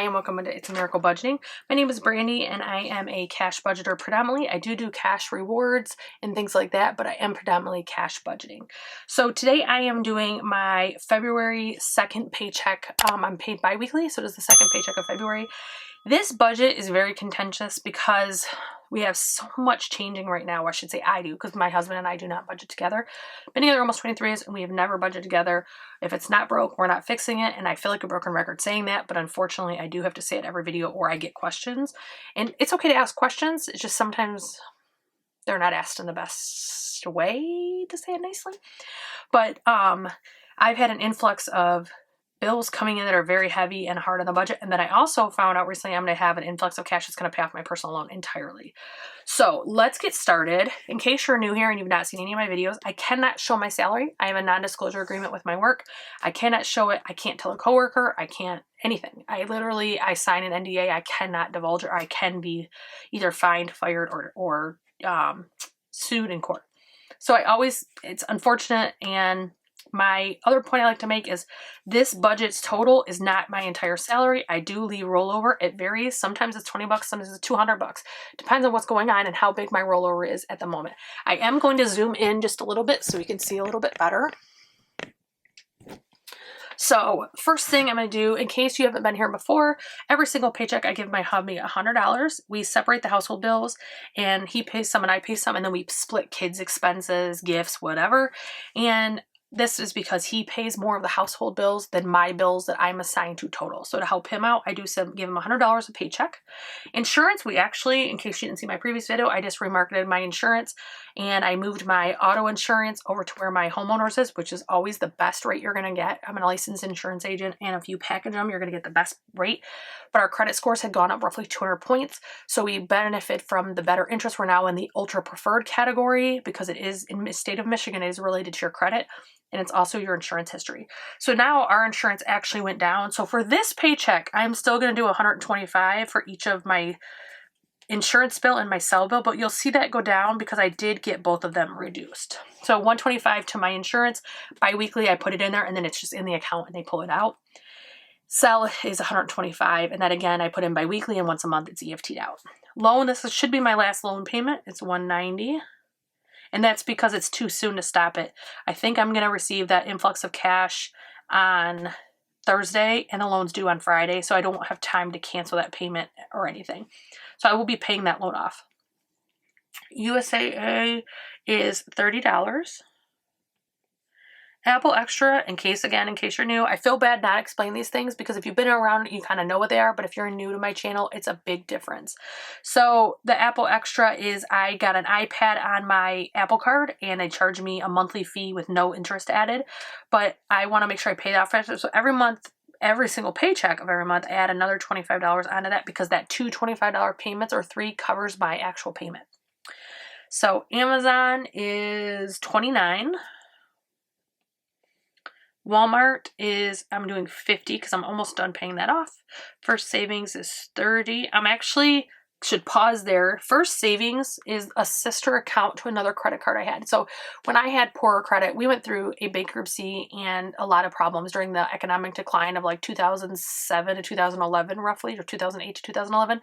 and welcome to It's a Miracle Budgeting. My name is Brandy and I am a cash budgeter predominantly. I do cash rewards and things like that, but I am predominantly cash budgeting. So today I am doing my February 2nd paycheck. I'm paid bi-weekly, so it is the second paycheck of February. This budget is very contentious because we have so much changing right now. Or I should say I do, because my husband and I do not budget together. Been together almost 23 years and we have never budgeted together. If it's not broke, we're not fixing it. And I feel like a broken record saying that, but unfortunately I do have to say it every video or I get questions. And it's okay to ask questions. It's just sometimes they're not asked in the best way, to say it nicely. But I've had an influx of bills coming in that are very heavy and hard on the budget. And then I also found out recently I'm going to have an influx of cash that's going to pay off my personal loan entirely. So let's get started. In case you're new here and you've not seen any of my videos, I cannot show my salary. I have a non-disclosure agreement with my work. I cannot show it. I can't tell a coworker. I can't anything. I sign an NDA. I cannot divulge it, or I can be either fined, fired, or sued in court. So it's unfortunate. And my other point I like to make is this budget's total is not my entire salary. I do leave rollover. It varies. Sometimes it's $20, sometimes it's $200. Depends on what's going on and how big my rollover is at the moment. I am going to zoom in just a little bit so you can see a little bit better. So first thing I'm going to do, in case you haven't been here before, every single paycheck I give my hubby $100. We separate the household bills and he pays some and I pay some, and then we split kids' expenses, gifts, whatever. And this is because he pays more of the household bills than my bills that I'm assigned to total. So to help him out, I do give him $100 a paycheck. Insurance, we actually, in case you didn't see my previous video, I just remarketed my insurance and I moved my auto insurance over to where my homeowners is, which is always the best rate you're going to get. I'm a licensed insurance agent, and if you package them, you're going to get the best rate. But our credit scores had gone up roughly 200 points. So we benefit from the better interest. We're now in the ultra preferred category because it is in the state of Michigan, it is related to your credit. And it's also your insurance history. So now our insurance actually went down. So for this paycheck, I'm still going to do $125 for each of my insurance bill and my cell bill, but you'll see that go down because I did get both of them reduced. So $125 to my insurance. Bi-weekly, I put it in there and then it's just in the account and they pull it out. Cell is $125, and that again, I put in bi-weekly, and once a month it's EFT'd out. Loan, this should be my last loan payment. It's $190. And that's because it's too soon to stop it. I think I'm going to receive that influx of cash on Thursday and the loan's due on Friday. So I don't have time to cancel that payment or anything. So I will be paying that loan off. USAA is $30. Apple Extra, in case you're new, I feel bad not explaining these things because if you've been around, you kind of know what they are. But if you're new to my channel, it's a big difference. So the Apple Extra is I got an iPad on my Apple card and they charge me a monthly fee with no interest added. But I want to make sure I pay that off. So every month, every single paycheck of every month, I add another $25 onto that because that two $25 payments or three covers my actual payment. So Amazon is $29. Walmart is, I'm doing $50 because I'm almost done paying that off. First Savings is $30. Should pause there. First Savings is a sister account to another credit card I had. So when I had poorer credit, we went through a bankruptcy and a lot of problems during the economic decline of like 2007 to 2011 roughly, or 2008 to 2011.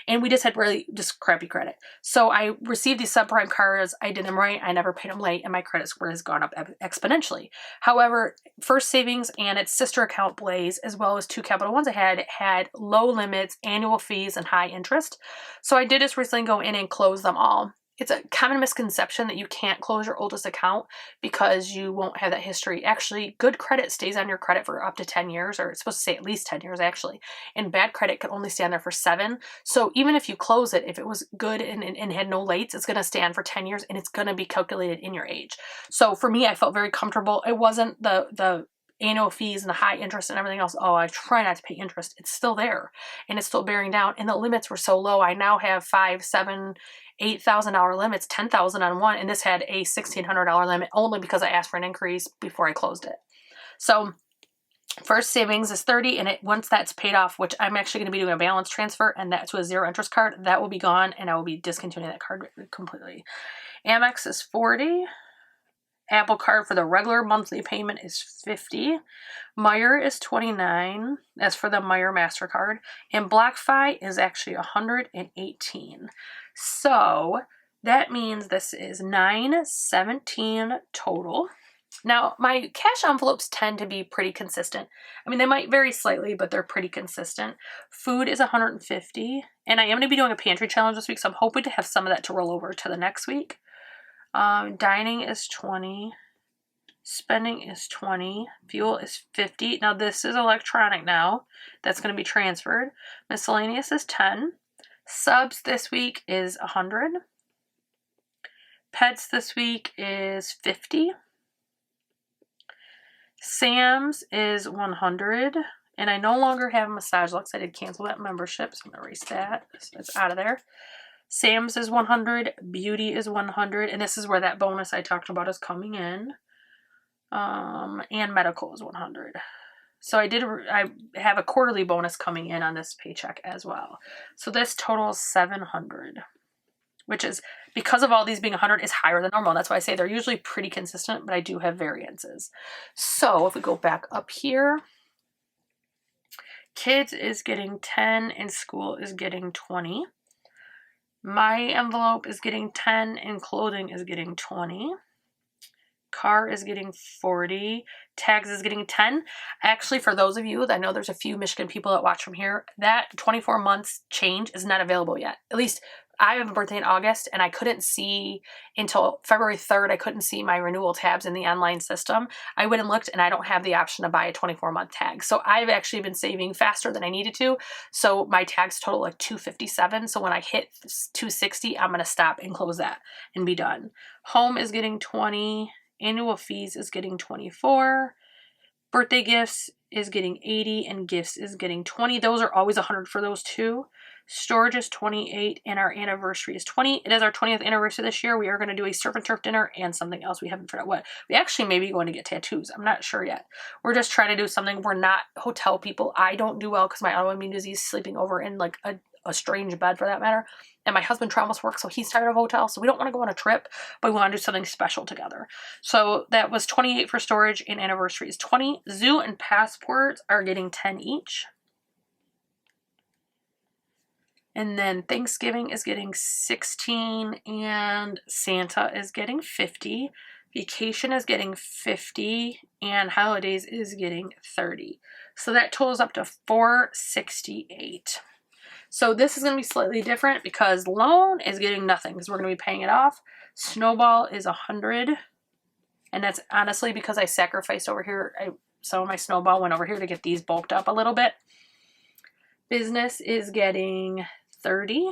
And we just had just crappy credit. So I received these subprime cards. I did them right. I never paid them late and my credit score has gone up exponentially. However, First Savings and its sister account Blaze, as well as two Capital Ones I had low limits, annual fees, and high interest. So I did just recently go in and close them all. It's a common misconception that you can't close your oldest account because you won't have that history. Actually, good credit stays on your credit for up to 10 years, or it's supposed to say at least 10 years actually. And bad credit can only stay on there for 7. So even if you close it, if it was good and had no lates, it's going to stay on for 10 years and it's going to be calculated in your age. So for me, I felt very comfortable. It wasn't the annual fees and the high interest and everything else. Oh, I try not to pay interest. It's still there and it's still bearing down. And the limits were so low. I now have $5,000, $7,000, $8,000 limits, $10,000 on one. And this had a $1,600 limit only because I asked for an increase before I closed it. So First Savings is $30, and once that's paid off, which I'm actually going to be doing a balance transfer, and that's to a zero interest card, that will be gone, and I will be discontinuing that card completely. Amex is $40. Apple Card for the regular monthly payment is $50. Meijer is $29. That's for the Meijer MasterCard. And BlockFi is actually $118. So that means this is $917 total. Now, my cash envelopes tend to be pretty consistent. I mean, they might vary slightly, but they're pretty consistent. Food is $150, and I am going to be doing a pantry challenge this week, so I'm hoping to have some of that to roll over to the next week. Dining is $20. Spending is $20. Fuel is $50. Now, this is electronic now. That's going to be transferred. Miscellaneous is $10. Subs this week is $100. Pets this week is $50. Sam's is $100, and I no longer have Massage Lux. I did cancel that membership, so I'm going to erase that. So it's out of there. Sam's is $100, Beauty is $100, and this is where that bonus I talked about is coming in. And medical is $100. So I have a quarterly bonus coming in on this paycheck as well. So this totals $700. Which is, because of all these being 100, is higher than normal. That's why I say they're usually pretty consistent, but I do have variances. So if we go back up here, kids is getting 10 and school is getting 20. My envelope is getting 10 and clothing is getting 20. Car is getting 40. Tags is getting 10. Actually, for those of you, I know there's a few Michigan people that watch from here, that 24 months change is not available yet. At least I have a birthday in August, and I couldn't see until February 3rd, I couldn't see my renewal tabs in the online system. I went and looked, and I don't have the option to buy a 24-month tag. So I've actually been saving faster than I needed to. So my tags total like $257. So when I hit $260, I'm going to stop and close that and be done. Home is getting 20. Annual fees is getting 24. Birthday gifts is getting 80, and gifts is getting 20. Those are always 100 for those two. Storage is 28, and our anniversary is 20. It is our 20th anniversary this year. We are going to do a surf and turf dinner and something else. We haven't figured out what. We actually may be going to get tattoos. I'm not sure yet. We're just trying to do something. We're not hotel people. I don't do well because my autoimmune disease, sleeping over in like a strange bed for that matter. And my husband travels work, so he's tired of hotels. So we don't want to go on a trip, but we want to do something special together. So that was 28 for storage, and anniversary is 20. Zoo and passports are getting 10 each. And then Thanksgiving is getting 16, and Santa is getting 50. Vacation is getting 50, and holidays is getting 30. So that totals up to $468. So this is going to be slightly different because loan is getting nothing because we're going to be paying it off. Snowball is 100, and that's honestly because I sacrificed over here. Some of my snowball went over here to get these bulked up a little bit. Business is getting 30.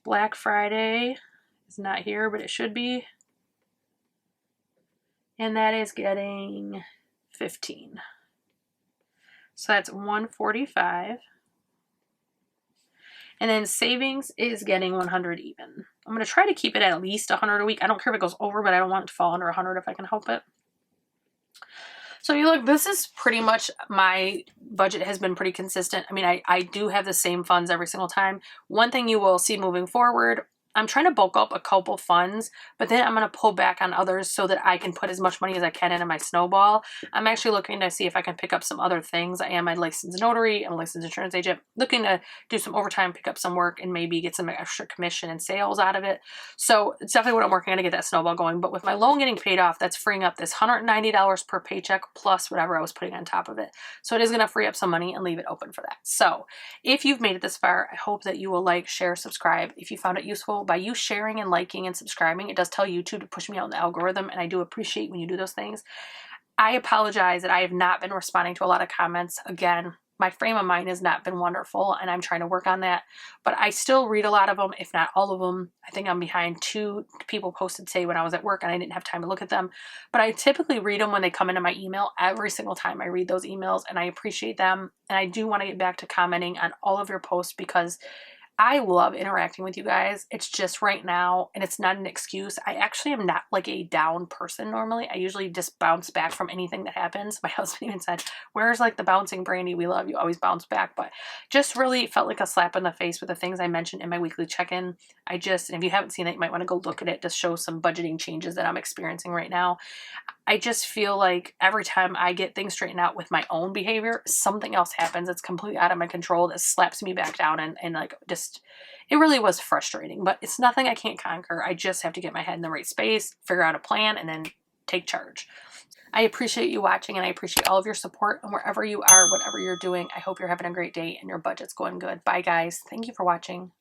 Black Friday is not here, but it should be. And that is getting 15. So that's 145. And then savings is getting 100 even. I'm going to try to keep it at least 100 a week. I don't care if it goes over, but I don't want it to fall under 100 if I can help it. So you look, this is pretty much, my budget has been pretty consistent. I mean, I do have the same funds every single time. One thing you will see moving forward, I'm trying to bulk up a couple funds, but then I'm going to pull back on others so that I can put as much money as I can into my snowball. I'm actually looking to see if I can pick up some other things. I am a licensed notary and a licensed insurance agent, looking to do some overtime, pick up some work, and maybe get some extra commission and sales out of it. So it's definitely what I'm working on to get that snowball going. But with my loan getting paid off, that's freeing up this $190 per paycheck plus whatever I was putting on top of it. So it is going to free up some money and leave it open for that. So if you've made it this far, I hope that you will like, share, subscribe. If you found it useful, by you sharing and liking and subscribing, it does tell YouTube to push me out in the algorithm, and I do appreciate when you do those things. I apologize that I have not been responding to a lot of comments. Again, my frame of mind has not been wonderful, and I'm trying to work on that, but I still read a lot of them, if not all of them. I think I'm behind 2 people posted today when I was at work and I didn't have time to look at them, but I typically read them when they come into my email. Every single time I read those emails, and I appreciate them, and I do want to get back to commenting on all of your posts because I love interacting with you guys. It's just right now, and it's not an excuse. I actually am not like a down person normally. I usually just bounce back from anything that happens. My husband even said, where's like the bouncing Brandy? We love you. Always bounce back. But just really felt like a slap in the face with the things I mentioned in my weekly check-in. And if you haven't seen it, you might want to go look at it to show some budgeting changes that I'm experiencing right now. I just feel like every time I get things straightened out with my own behavior, something else happens. It's completely out of my control that slaps me back down and like just, it really was frustrating, but it's nothing I can't conquer. I just have to get my head in the right space, figure out a plan, and then take charge. I appreciate you watching, and I appreciate all of your support, and wherever you are, whatever you're doing, I hope you're having a great day and your budget's going good. Bye guys. Thank you for watching.